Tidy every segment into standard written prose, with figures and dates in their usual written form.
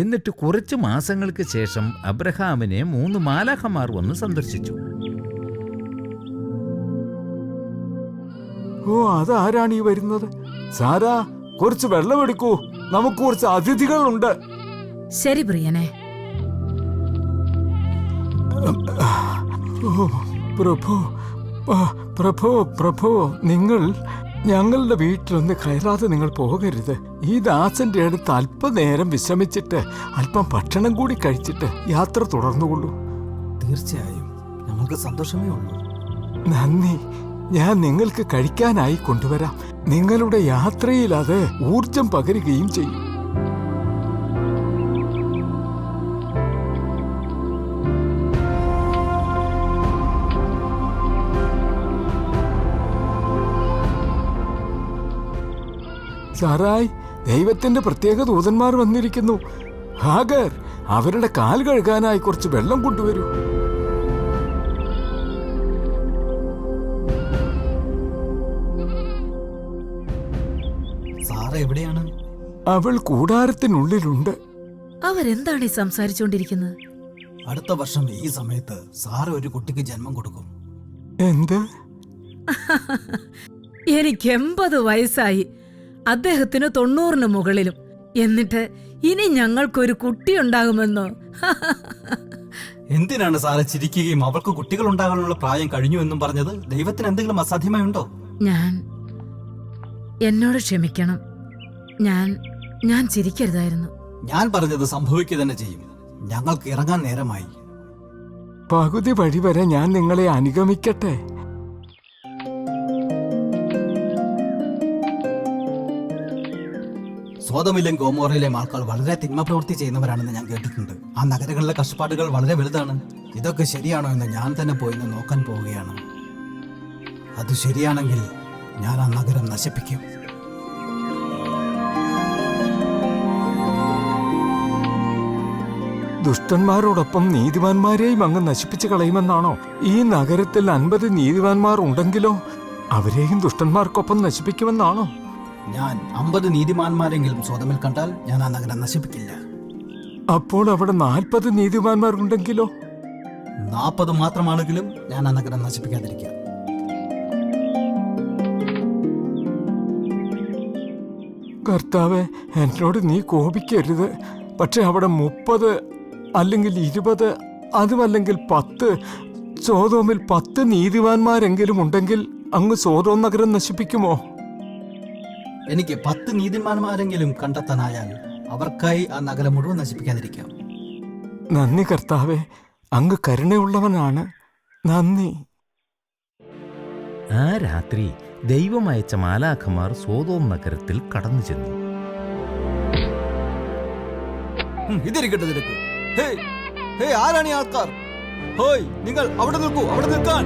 എന്നിട്ട് കുറച്ച് മാസങ്ങൾക്ക് ശേഷം അബ്രഹാമിനെ 3 മാലാഖമാർ വന്ന് സന്ദർശിച്ചു. ഓ, അതാരാണ് ഈ വരുന്നത്? സാരാ, കുറച്ച് വെള്ളമെടുക്കൂ, നമുക്ക് കുറച്ച് അതിഥികളുണ്ട്. ശരി പ്രിയനെ. ഓ പ്രഭു, പ്രഭു പ്രഭു, നിങ്ങൾ ഞങ്ങളുടെ വീട്ടിലൊന്ന് കയറാതെ നിങ്ങൾ പോകരുത്. ഈ ദാസന്റെ അടുത്ത് അല്പനേരം വിശ്രമിച്ചിട്ട് അല്പം ഭക്ഷണം കൂടി കഴിച്ചിട്ട് യാത്ര തുടർന്നുകൊള്ളൂ. തീർച്ചയായും, ഞങ്ങൾക്ക് സന്തോഷമേ ഉള്ളൂ. നന്ദി. ഞാൻ നിങ്ങൾക്ക് കഴിക്കാനായി കൊണ്ടുവരാം. നിങ്ങളുടെ യാത്രയിൽ അത് ഊർജം പകരുകയും ചെയ്യും. സാറായ്, ദൈവത്തിന്റെ പ്രത്യേക ദൂതന്മാർ വന്നിരിക്കുന്നു. ഹാഗർ, അവരുടെ കാൽ കഴുകാനായി കുറച്ച് വെള്ളം കൊണ്ടുവരൂ. സാറ എവിടെയാണ്? അവൾ കൂടാരത്തിനുള്ളിലുണ്ട്. അവരെന്താണ് ഈ സംസാരിച്ചുകൊണ്ടിരിക്കുന്നത്? അടുത്ത വർഷം ഈ സമയത്ത് സാറ ഒരു കുട്ടിക്ക് ജന്മം കൊടുക്കും. എന്ത്? എനിക്ക് 80 വയസ്സായി, അദ്ദേഹത്തിന് 90-ന് മുകളിലും. എന്നിട്ട് ഇനി ഞങ്ങൾക്കൊരു കുട്ടി ഉണ്ടാകുമെന്നോ? എന്തിനാണ് സാറ് ചിരിക്കുകയും അവൾക്ക് കുട്ടികൾ ഉണ്ടാകാനുള്ള പ്രായം കഴിഞ്ഞു എന്നും പറഞ്ഞത്? ദൈവത്തിന് എന്തെങ്കിലും അസാധ്യമായുണ്ടോ? എന്നോട് ക്ഷമിക്കണം. ഞാൻ ചിരിക്കരുതായിരുന്നു. ഞാൻ പറഞ്ഞത് സംഭവിക്കുക തന്നെ ചെയ്യും. ഞങ്ങൾക്ക് ഇറങ്ങാൻ നേരമായി. പകുതി വഴി വരെ ഞാൻ നിങ്ങളെ അനുഗമിക്കട്ടെ. സോദമിലെയും ഗോമോറയിലെയും ആൾക്കാർ വളരെ തിന്മ പ്രവൃത്തി ചെയ്യുന്നവരാണെന്ന് ഞാൻ കേട്ടിട്ടുണ്ട്. ആ നഗരങ്ങളിലെ കഷ്ടപ്പാടുകൾ വളരെ വലുതാണ്. ഇതൊക്കെ ശരിയാണോ എന്ന് ഞാൻ തന്നെ പോയി നോക്കാൻ പോവുകയാണ്. അത് ശരിയാണെങ്കിൽ ഞാൻ ആ നഗരം നശിപ്പിക്കും. ദുഷ്ടന്മാരോടൊപ്പം നീതിമാന്മാരെയും അങ്ങ് നശിപ്പിച്ചു കളയുമെന്നാണോ? ഈ നഗരത്തിൽ 50 നീതിമാന്മാർ ഉണ്ടെങ്കിലോ അവരെയും ദുഷ്ടന്മാർക്കൊപ്പം നശിപ്പിക്കുമെന്നാണോ? ഞാൻ 50 നീതിമാന്മാരെങ്കിലും സോദമിൽ കണ്ടാൽ ഞാൻ ആ നഗരം നശിപ്പിക്കില്ല. അപ്പോൾ അവിടെ 40 നീതിമാന്മാർ ഉണ്ടെങ്കിലോ? 40 മാത്രമാണെങ്കിലും ഞാൻ ആ നഗരം നശിപ്പിക്കാതിരിക്കാം. കർത്താവേ, എന്നോട് നീ കോപിക്കരുത്. പക്ഷെ അവിടെ 30 അല്ലെങ്കിൽ 20, അതുമല്ലെങ്കിൽ 10, സോദോമിൽ 10 നീതിമാന്മാരെങ്കിലും ഉണ്ടെങ്കിൽ അങ്ങ് സോദോം നഗരം നശിപ്പിക്കുമോ? എനിക്ക് 10 നീതിമാന്മാരെങ്കിലും കണ്ടെത്താനായാൽ അവർക്കായി ആ നഗരം മുഴുവൻ നശിപ്പിക്കാതിരിക്കാം. നന്ദി കർത്താവേ, അങ്ങ് കരുണയുള്ളവനാണ്. നന്ദി. ആ രാത്രി ദൈവം അയച്ച മാലാഖമാർ സോദോം നഗരത്തിൽ കടന്നു ചെന്നു. ഇതിരിക്കട്ടെ നിനക്ക്. ആരാണ് ഈ ആൾക്കാർ? ഹോയ്, നിങ്ങൾ അവിടെ നിൽക്കൂ, അവിടെ നിൽക്കാൻ.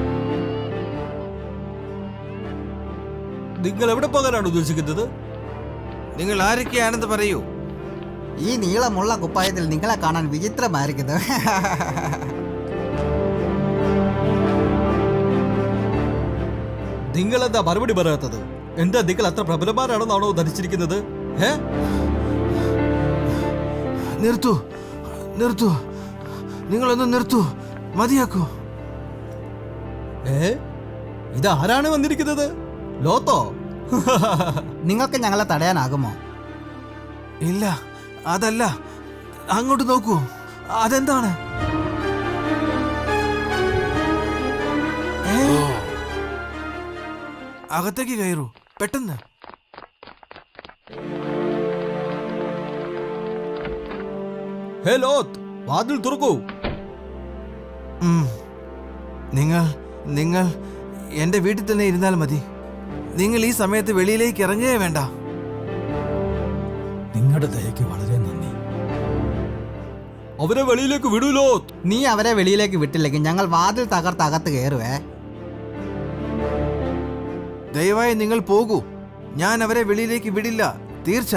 നിങ്ങൾ എവിടെ പോകാനാണ് ഉദ്ദേശിക്കുന്നത്? നിങ്ങൾ ആരൊക്കെയാണെന്ന് പറയൂ. ഈ നീളമുള്ള കുപ്പായത്തിൽ നിങ്ങളെ കാണാൻ വിചിത്രമായിരിക്കുന്നു. നിങ്ങൾ എന്താ മറുപടി പറയാത്തത്? എന്താ നിങ്ങൾ അത്ര പ്രബലന്മാരാണെന്നാണോ ധരിച്ചിരിക്കുന്നത്? നിർത്തൂ, നിർത്തൂ, നിങ്ങളൊന്ന് നിർത്തൂ, മതിയാക്കൂ. ഇതാരാണ് വന്നിരിക്കുന്നത്? ലോത്തോ? നിങ്ങൾക്ക് ഞങ്ങളെ തടയാനാകുമോ? ഇല്ല, അതല്ല. അങ്ങോട്ട് നോക്കൂ, അതെന്താണ്? അകത്തേക്ക് കയറൂ, പെട്ടെന്ന്. ഹേ ലോത്ത്, വാതിൽ തുറക്കൂ. നിങ്ങൾ എന്റെ വീട്ടിൽ തന്നെ ഇരുന്നാൽ മതി. നിങ്ങൾ ഈ സമയത്ത് വെളിയിലേക്ക് ഇറങ്ങുകയേ വേണ്ട. നിങ്ങളുടെ ദയക്ക് വളരെ നന്ദി. അവരെ വെളിയിലേക്ക് വിടൂ ലോത്ത്. നീ അവരെ വെളിയിലേക്ക് വിട്ടില്ലെങ്കിൽ ഞങ്ങൾ വാതിൽ തകർത്തകത്ത് കയറുവേ. ദയവായി നിങ്ങൾ പോകൂ. ഞാൻ അവരെ വെളിയിലേക്ക് വിടില്ല, തീർച്ച.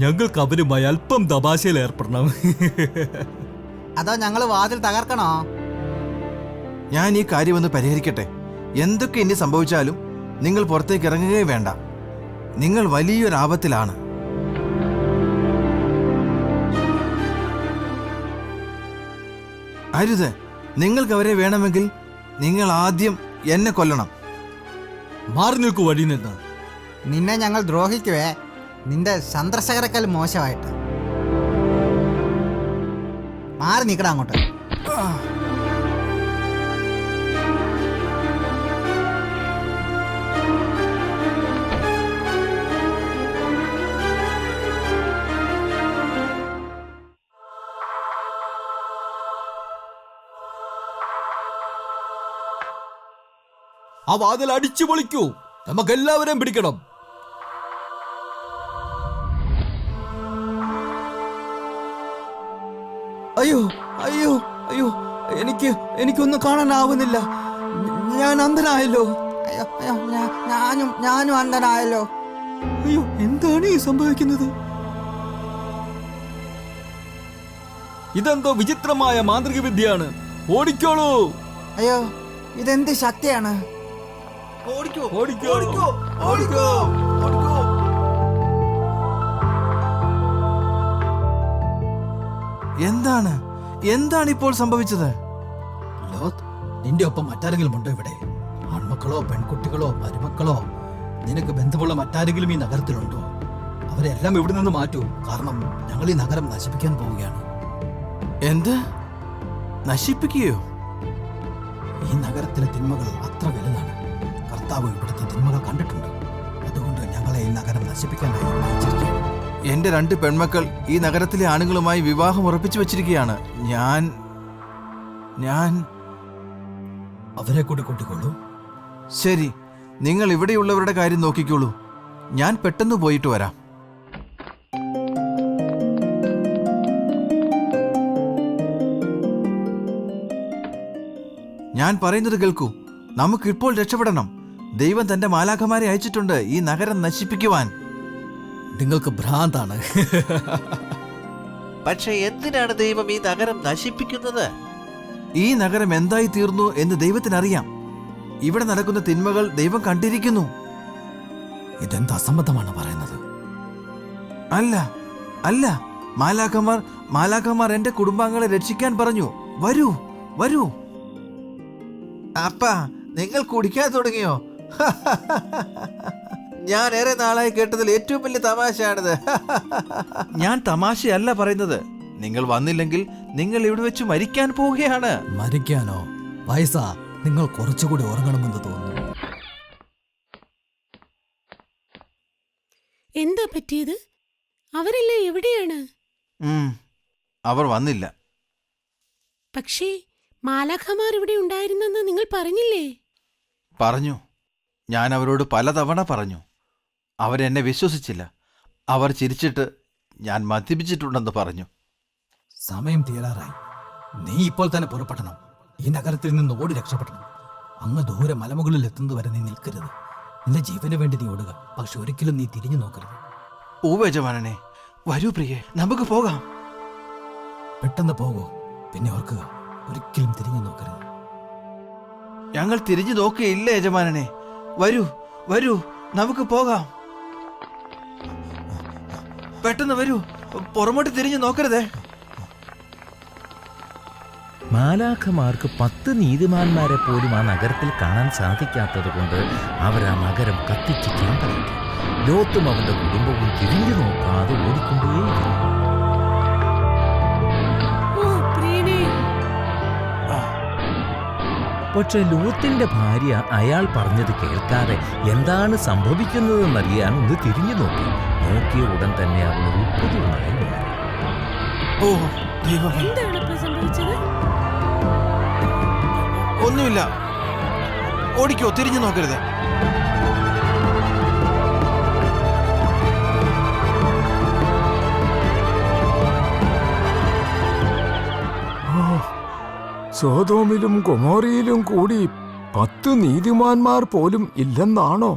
ഞങ്ങൾക്ക് അവരുമായി അല്പം തമാശയിൽ ഏർപ്പെടണം. അതോ ഞങ്ങൾ വാതിൽ തകർക്കണോ? ഞാൻ ഈ കാര്യമൊന്ന് പരിഹരിക്കട്ടെ. എന്തൊക്കെ ഇനി സംഭവിച്ചാലും നിങ്ങൾ പുറത്തേക്ക് ഇറങ്ങുകയേ വേണ്ട. നിങ്ങൾ വലിയൊരു ആപത്തിലാണ്. അരുത്. നിങ്ങൾക്ക് അവരെ വേണമെങ്കിൽ നിങ്ങൾ ആദ്യം എന്നെ കൊല്ലണം. മാറി നിൽക്കൂ വഴി നിന്ന്. നിന്നെ ഞങ്ങൾ ദ്രോഹിക്കുവേ, നിന്റെ സന്ദർശകരെക്കാൾ മോശമായിട്ട്. മാറി നിൽക്കടാ അങ്ങോട്ട്. ആ വാതിൽ അടിച്ചു പൊളിക്കൂ. നമുക്കെല്ലാവരെയും പിടിക്കണം. അയ്യോ അയ്യോ അയ്യോ, എനിക്കൊന്നും കാണാനാവുന്നില്ല. ഞാൻ അന്ധനായല്ലോ. അയ്യോ അയ്യോ, ഞാനും അന്ധനായല്ലോ. അയ്യോ, എന്താണ് ഈ സംഭവിക്കുന്നത്? ഇതെന്തോ വിചിത്രമായ മാന്ത്രിക വിദ്യയാണ്. ഓടിക്കോളൂ. അയ്യോ, ഇതെന്ത് ശക്തിയാണ്? ഓടിക്കോ, ഓടിക്കോ, ഓടിക്കോ, ഓടിക്കോ, ഓടിക്കോ. എന്താണ് ഇപ്പോൾ സംഭവിച്ചത്? ലോത്ത്, നിന്റെ ഒപ്പം മറ്റാരെങ്കിലും ഉണ്ടോ ഇവിടെ? ആൺമക്കളോ പെൺകുട്ടികളോ മരുമക്കളോ നിനക്ക് ബന്ധമുള്ള മറ്റാരെങ്കിലും ഈ നഗരത്തിലുണ്ടോ? അവരെല്ലാം ഇവിടെ നിന്ന് മാറ്റൂ. കാരണം ഞങ്ങൾ ഈ നഗരം നശിപ്പിക്കാൻ പോവുകയാണ്. എന്ത്? നശിപ്പിക്കുകയോ? ഈ നഗരത്തിലെ തിന്മകൾ അത്ര വലുതാണ്. കർത്താവ് ഇവിടുത്തെ തിന്മകൾ കണ്ടിട്ടുണ്ട്. അതുകൊണ്ട് ഞങ്ങളെ ഈ നഗരം നശിപ്പിക്കാനായി അയച്ചിരിക്കുകയാണ്. എന്റെ 2 പെൺമക്കൾ ഈ നഗരത്തിലെ ആണുങ്ങളുമായി വിവാഹം ഉറപ്പിച്ചു വെച്ചിരിക്കുകയാണ്. ഞാൻ അവരെ കൂടി കൂട്ടിക്കോളൂ. ശരി, നിങ്ങൾ ഇവിടെയുള്ളവരുടെ കാര്യം നോക്കിക്കോളൂ. ഞാൻ പെട്ടെന്ന് പോയിട്ട് വരാം. ഞാൻ പറയുന്നത് കേൾക്കൂ. നമുക്കിപ്പോൾ രക്ഷപ്പെടണം. ദൈവം തന്റെ മാലാഖമാരെ അയച്ചിട്ടുണ്ട് ഈ നഗരം നശിപ്പിക്കുവാൻ. നിങ്ങൾക്ക് ഭ്രാന്താണ്. പക്ഷെ എന്തിനാണ് ദൈവം ഈ നഗരം നശിപ്പിക്കുന്നത്? ഈ നഗരം എന്തായി തീർന്നു എന്ന് ദൈവത്തിനറിയാം. ഇവിടെ നടക്കുന്ന തിന്മകൾ ദൈവം കണ്ടിരിക്കുന്നു. ഇതെന്ത് അസംബന്ധമാണ് പറയുന്നത്? അല്ല അല്ല, മാലാഖമാർ എന്റെ കുടുംബാംഗങ്ങളെ രക്ഷിക്കാൻ പറഞ്ഞു. വരൂ വരൂ. അപ്പാ, നിങ്ങൾ കുടിക്കാൻ തുടങ്ങിയോ? ഞാൻ ഏറെ നാളായി കേട്ടതിൽ ഏറ്റവും വലിയ തമാശയാണിത്. ഞാൻ തമാശയല്ല പറയുന്നത്. നിങ്ങൾ വന്നില്ലെങ്കിൽ നിങ്ങൾ ഇവിടെ വെച്ച് മരിക്കാൻ പോവുകയാണ്. മരിക്കാനോ? വയസ്സ, നിങ്ങൾ കുറച്ചുകൂടി ഉറങ്ങണമെന്ന് തോന്നുന്നു. എന്താ പറ്റിയത്? അവരെല്ലാം എവിടെയാണ്? അവർ വന്നില്ല. പക്ഷേ മാലാഖമാർ ഇവിടെ ഉണ്ടായിരുന്നെന്ന് നിങ്ങൾ പറഞ്ഞില്ലേ? പറഞ്ഞു. ഞാൻ അവരോട് പലതവണ പറഞ്ഞു. അവരെന്നെ വിശ്വസിച്ചില്ല. അവർ ചിരിച്ചിട്ട് ഞാൻ മദ്യപിച്ചിട്ടുണ്ടെന്ന് പറഞ്ഞു. സമയം തീരാറായി. നീ ഇപ്പോൾ തന്നെ പുറപ്പെടണം. ഈ നഗരത്തിൽ നിന്ന് ഓടി രക്ഷപ്പെടണം. അങ്ങ് ദൂരെ മലമുകളിൽ എത്തുന്നതുവരെ നീ നിൽക്കരുത്. നിന്റെ ജീവന് വേണ്ടി നീ ഓടുക. പക്ഷെ ഒരിക്കലും നീ തിരിഞ്ഞു നോക്കരുത്. യജമാനനെ, വരൂ പ്രിയേ, നമുക്ക് പോകാം. പെട്ടെന്ന് പോകൂ. പിന്നെ ഓർക്കുക, ഒരിക്കലും തിരിഞ്ഞു നോക്കരുത്. ഞങ്ങൾ തിരിഞ്ഞു നോക്കുകയില്ല യജമാനനെ. വരൂ വരൂ, നമുക്ക് പോകാം. പെട്ടെന്ന് വരൂ, പുറമോട്ട് തിരിഞ്ഞു നോക്കരുതേ. മാലാഖമാർക്ക് 10 നീതിമാന്മാരെ പോലും ആ നഗരത്തിൽ കാണാൻ സാധിക്കാത്തത് കൊണ്ട് അവർ ആ നഗരം കത്തിച്ച് ചാമ്പലാക്കി. ലോത്തും അവന്റെ കുടുംബവും തിരിഞ്ഞു നോക്കാതെ ഓടിക്കൊണ്ടേയിരുന്നു. ഓ പ്രിയനേ, പക്ഷെ ലോത്തിന്റെ ഭാര്യ അയാൾ പറഞ്ഞത് കേൾക്കാതെ എന്താണ് സംഭവിക്കുന്നതെന്നറിയാൻ ഒന്ന് തിരിഞ്ഞു നോക്കി. നോക്കിയ ഉടൻ തന്നെ അവൾ ഒരു പുതുനായി മാറി. ഓ ദൈവമേ, എന്താണ് ഇപ്പോൾ സംഭവിച്ചത്? ഒന്നുമില്ല. ഓടിക്കോ, തിരിഞ്ഞു നോക്കരുത്. സോദോമിലും ഗൊമോറയിലും കൂടി 10 നീതിമാന്മാർ പോലും ഇല്ലെന്നാണോ?